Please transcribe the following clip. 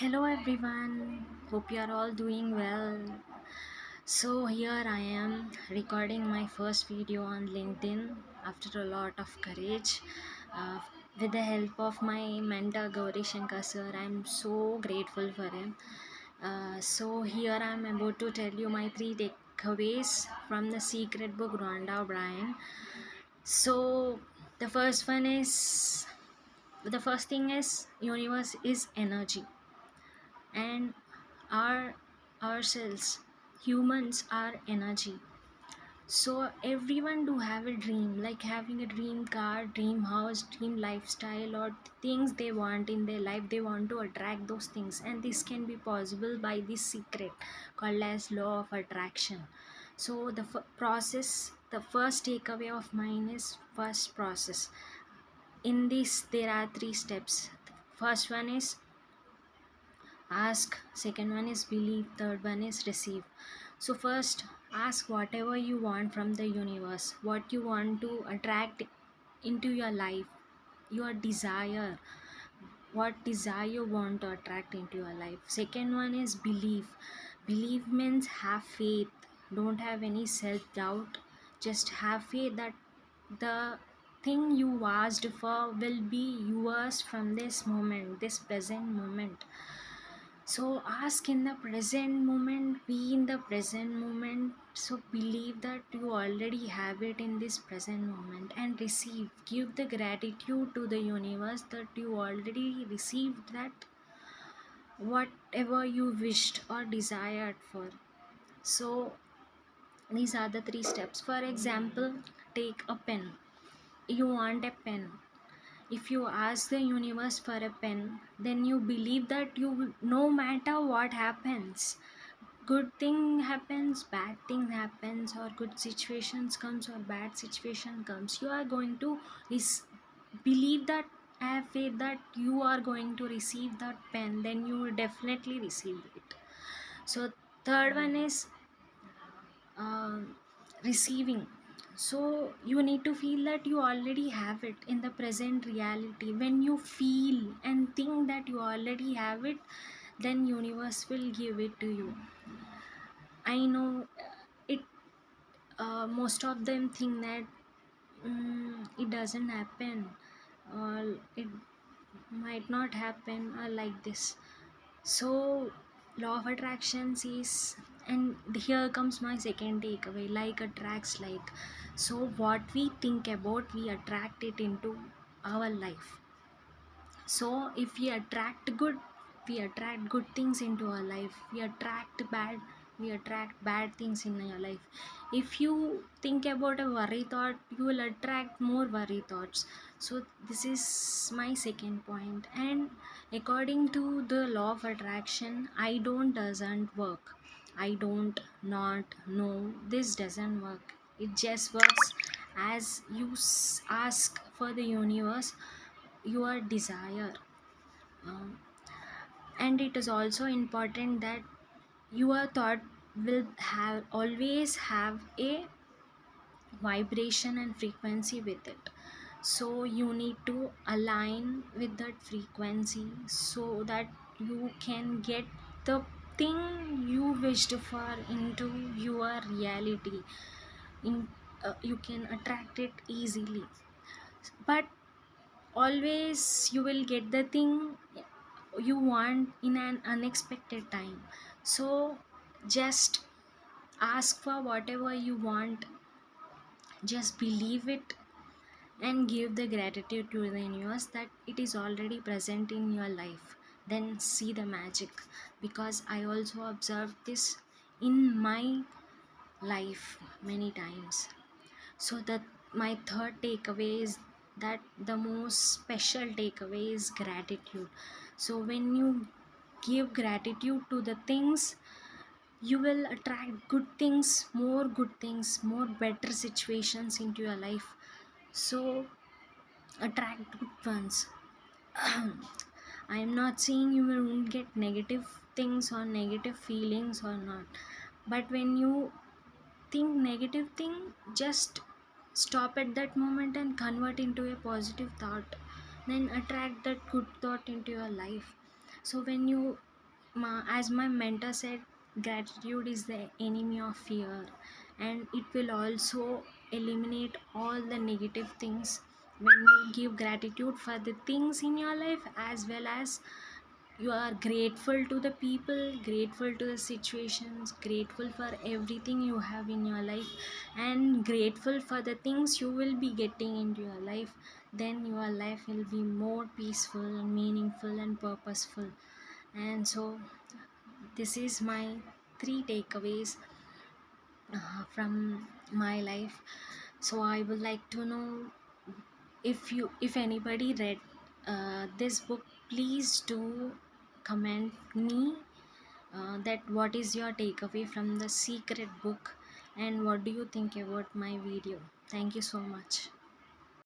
Hello everyone, hope you are all doing well. So, here I am recording my first video on LinkedIn after a lot of courage. Uh, with the help of my mentor Gauri Shankar sir, I'm so grateful for him. Here I am about to tell you my three takeaways from the secret book Rhonda O'Brien. So, the first one is the first thing is universe is energy, and our ourselves humans are energy. So everyone do have a dream, like having a dream car, dream house, dream lifestyle, or things they want in their life. They want to attract those things, and this can be possible by this secret called as law of attraction. So the first takeaway of mine is first process. In this there are three steps. First one is ask, second one is believe, third one is receive. So first, ask whatever you want from the universe, what you want to attract into your life, your desire, what desire you want to attract into your life. Second one is believe. Believe means have faith, don't have any self doubt, just have faith that the thing you asked for will be yours from this moment, this present moment. So ask in the present moment, be in the present moment. So believe that you already have it in this present moment and receive. Give the gratitude to the universe that you already received that whatever you wished or desired for. So these are the three steps. For example, take a pen. You want a pen. If you ask the universe for a pen, then you believe that no matter what happens, good thing happens, bad thing happens, or good situations comes or bad situation comes, you are going to believe that, have faith that you are going to receive that pen, then you will definitely receive it. So third one is um, receiving. So you need to feel that you already have it in the present reality. When you feel and think that you already have it, then universe will give it to you. I know it. Most of them think that it doesn't happen, or it might not happen, or like this. So, law of attractions is, and here comes my second takeaway, like attracts like. So, what we think about, we attract it into our life. So, if we attract good, we attract good things into our life. We attract bad, we attract bad things in your life. If you think about a worry thought, you will attract more worry thoughts. So, this is my second point. And according to the law of attraction, I don't doesn't work. I don't not no, this doesn't work. It just works as you ask for the universe your desire. um, and it is also important that your thought will have always have a vibration and frequency with it. So you need to align with that frequency so that you can get the thing you wished for into your reality. In You can attract it easily, but always you will get the thing you want in an unexpected time. So just ask for whatever you want, just believe it, and give the gratitude to the universe that it is already present in your life. Then see the magic, because I also observed this in my life many times. So that my third takeaway is that the most special takeaway is gratitude. So when you give gratitude to the things, you will attract good things, more better situations into your life. So attract good ones. I am not saying you won't get negative things or negative feelings or not, but when you think negative thing, just stop at that moment and convert into a positive thought, then attract that good thought into your life. So when you as my mentor said, gratitude is the enemy of fear, and it will also eliminate all the negative things when you give gratitude for the things in your life, as well as you are grateful to the people, grateful to the situations, grateful for everything you have in your life, and grateful for the things you will be getting into your life. Then your life will be more peaceful, meaningful, and purposeful. And so this is my three takeaways from my life. So I would like to know, if anybody read this book, please do comment me that what is your takeaway from the secret book, and what do you think about my video. Thank you so much.